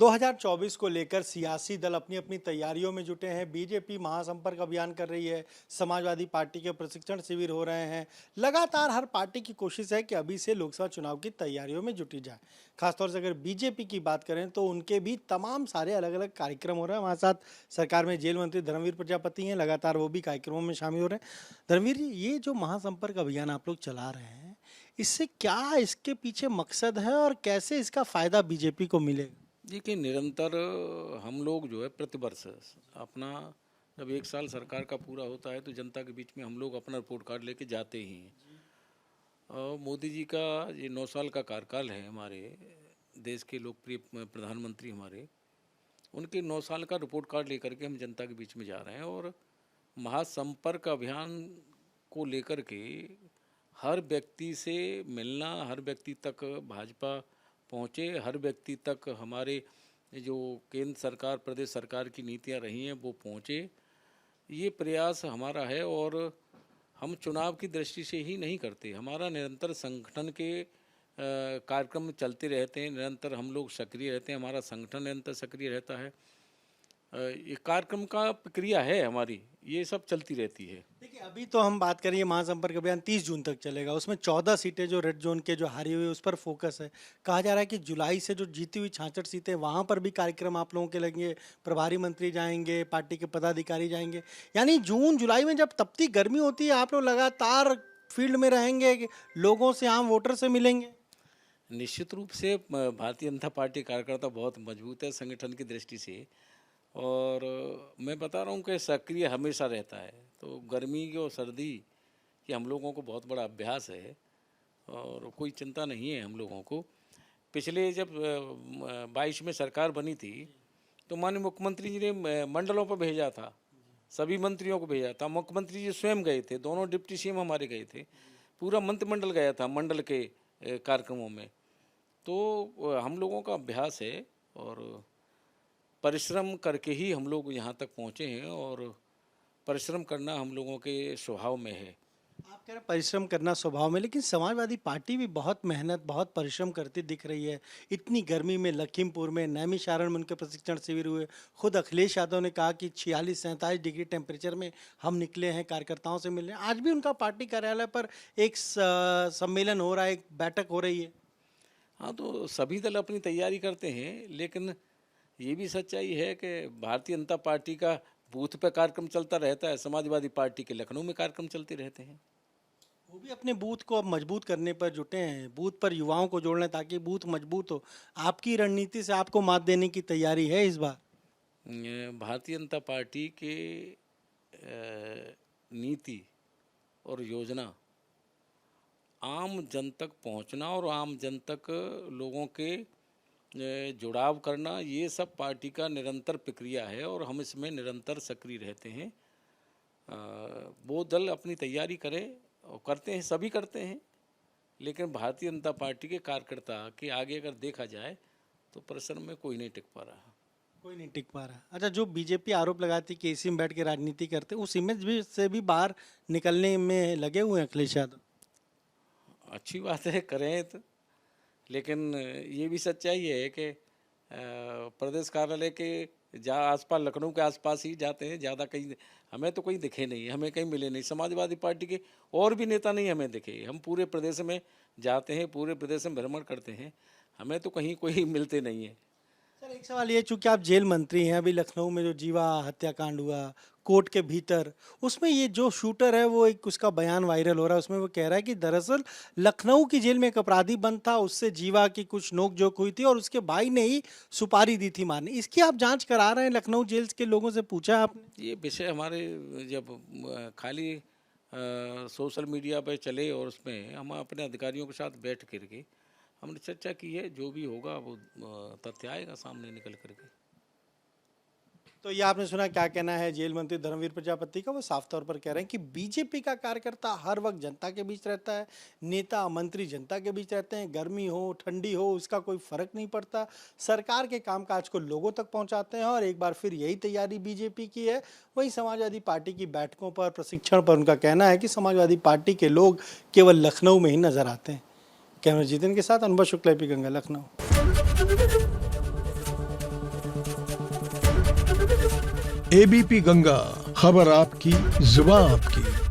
2024 को लेकर सियासी दल अपनी अपनी तैयारियों में जुटे हैं। बीजेपी महासंपर्क अभियान कर रही है, समाजवादी पार्टी के प्रशिक्षण शिविर हो रहे हैं। लगातार हर पार्टी की कोशिश है कि अभी से लोकसभा चुनाव की तैयारियों में जुटी जाए। खासतौर से अगर बीजेपी की बात करें तो उनके भी तमाम सारे अलग अलग कार्यक्रम हो रहे हैं। हमारे साथ सरकार में जेल मंत्री धर्मवीर प्रजापति हैं, लगातार वो भी कार्यक्रमों में शामिल हो रहे हैं। धर्मवीर जी, ये जो महासंपर्क अभियान आप लोग चला रहे हैं, इससे क्या इसके पीछे मकसद है और कैसे इसका फायदा बीजेपी को मिलेगा? देखिए, निरंतर हम लोग जो है प्रतिवर्ष अपना जब 1 साल सरकार का पूरा होता है तो जनता के बीच में हम लोग अपना रिपोर्ट कार्ड लेके जाते ही हैं। और मोदी जी का ये 9 साल का कार्यकाल है, हमारे देश के लोकप्रिय प्रधानमंत्री हमारे, उनके 9 साल का रिपोर्ट कार्ड लेकर के हम जनता के बीच में जा रहे हैं। और महासंपर्क अभियान को लेकर के हर व्यक्ति से मिलना, हर व्यक्ति तक भाजपा पहुँचे, हर व्यक्ति तक हमारे जो केंद्र सरकार प्रदेश सरकार की नीतियां रही हैं वो पहुँचे, ये प्रयास हमारा है। और हम चुनाव की दृष्टि से ही नहीं करते, हमारा निरंतर संगठन के कार्यक्रम चलते रहते हैं, निरंतर हम लोग सक्रिय रहते हैं, हमारा संगठन निरंतर सक्रिय रहता है। ये कार्यक्रम का प्रक्रिया है हमारी, ये सब चलती रहती है। देखिए, अभी तो हम बात करें, महासंपर्क अभियान 30 जून तक चलेगा। उसमें 14 सीटें जो रेड जोन के जो हारी हुई उस पर फोकस है। कहा जा रहा है कि जुलाई से जो जीती हुई 66 सीटें, वहां पर भी कार्यक्रम आप लोगों के लगेंगे, प्रभारी मंत्री जाएंगे, पार्टी के पदाधिकारी जाएंगे। यानी जून जुलाई में जब तपती गर्मी होती है, आप लोग लगातार फील्ड में रहेंगे, लोगों से, आम वोटर से मिलेंगे। निश्चित रूप से भारतीय जनता पार्टी कार्यकर्ता बहुत मजबूत है संगठन की दृष्टि से, और मैं बता रहा हूँ कि सक्रिय हमेशा रहता है। तो गर्मी और सर्दी की हम लोगों को बहुत बड़ा अभ्यास है और कोई चिंता नहीं है हम लोगों को। पिछले जब 22 में सरकार बनी थी तो माननीय मुख्यमंत्री जी ने मंडलों पर भेजा था, सभी मंत्रियों को भेजा था। मुख्यमंत्री जी स्वयं गए थे, दोनों डिप्टी सीएम हमारे गए थे, पूरा मंत्रिमंडल गया था मंडल के कार्यक्रमों में। तो हम लोगों का अभ्यास है और परिश्रम करके ही हम लोग यहाँ तक पहुँचे हैं, और परिश्रम करना हम लोगों के स्वभाव में है। आप कह रहे हैं परिश्रम करना स्वभाव में, लेकिन समाजवादी पार्टी भी बहुत मेहनत, बहुत परिश्रम करती दिख रही है। इतनी गर्मी में लखीमपुर में, नैमिषारण्य में उनके प्रशिक्षण शिविर हुए। खुद अखिलेश यादव ने कहा कि 46-47 डिग्री टेम्परेचर में हम निकले हैं कार्यकर्ताओं से मिलने। आज भी उनका पार्टी कार्यालय पर एक सम्मेलन हो रहा है, एक बैठक हो रही है। हाँ, तो सभी दल अपनी तैयारी करते हैं, लेकिन ये भी सच्चाई है कि भारतीय जनता पार्टी का बूथ पे कार्यक्रम चलता रहता है, समाजवादी पार्टी के लखनऊ में कार्यक्रम चलते रहते हैं। वो भी अपने बूथ को अब मजबूत करने पर जुटे हैं, बूथ पर युवाओं को जोड़ना ताकि बूथ मजबूत हो। आपकी रणनीति से आपको मात देने की तैयारी है इस बार? भारतीय जनता पार्टी के नीति और योजना आम जन तक पहुंचना और आम जन तक लोगों के जुड़ाव करना, ये सब पार्टी का निरंतर प्रक्रिया है और हम इसमें निरंतर सक्रिय रहते हैं। वो दल अपनी तैयारी करे और करते हैं, सभी करते हैं, लेकिन भारतीय जनता पार्टी के कार्यकर्ता के आगे अगर देखा जाए तो परिश्रम में कोई नहीं टिक पा रहा। कोई नहीं टिक पा रहा। अच्छा, जो बीजेपी आरोप लगाती कि एसी में बैठ के राजनीति करते, उस इमेज भी से भी बाहर निकलने में लगे हुए हैं अखिलेश यादव। अच्छी बात है, करें तो, लेकिन ये भी सच्चाई है कि प्रदेश कार्यालय के आसपास, लखनऊ के आसपास ही जाते हैं ज़्यादा, कहीं हमें तो कहीं दिखे नहीं, हमें कहीं मिले नहीं। समाजवादी पार्टी के और भी नेता नहीं हमें दिखे। हम पूरे प्रदेश में जाते हैं, पूरे प्रदेश में भ्रमण करते हैं, हमें तो कहीं कोई मिलते नहीं है। सर, एक सवाल ये, चूंकि आप जेल मंत्री हैं, अभी लखनऊ में जो जीवा हत्याकांड हुआ कोर्ट के भीतर, उसमें ये जो शूटर है वो एक उसका बयान वायरल हो रहा है। उसमें वो कह रहा है कि दरअसल लखनऊ की जेल में एक अपराधी बंद था, उससे जीवा की कुछ नोकझोंक हुई थी और उसके भाई ने ही सुपारी दी थी मारने। इसकी आप जांच करा रहे हैं? लखनऊ जेल के लोगों से पूछा आपने? ये विषय हमारे जब खाली सोशल मीडिया पर चले और उसमें हम अपने अधिकारियों के साथ बैठ करके हमने चर्चा की है, जो भी होगा वो तथ्य आएगा सामने निकल करके। तो ये आपने सुना, क्या कहना है जेल मंत्री धर्मवीर प्रजापति का। वो साफ तौर पर कह रहे हैं कि बीजेपी का कार्यकर्ता हर वक्त जनता के बीच रहता है, नेता मंत्री जनता के बीच रहते हैं, गर्मी हो ठंडी हो उसका कोई फर्क नहीं पड़ता, सरकार के कामकाज को लोगों तक पहुंचाते हैं। और एक बार फिर यही तैयारी बीजेपी की है। वहीं समाजवादी पार्टी की बैठकों पर, प्रशिक्षण पर उनका कहना है कि समाजवादी पार्टी के लोग केवल लखनऊ में ही नजर आते हैं। कैमरा जितिन के साथ अनुभव शुक्ला, एपी गंगा, लखनऊ। एबीपी गंगा, खबर आपकी, जुबान आपकी।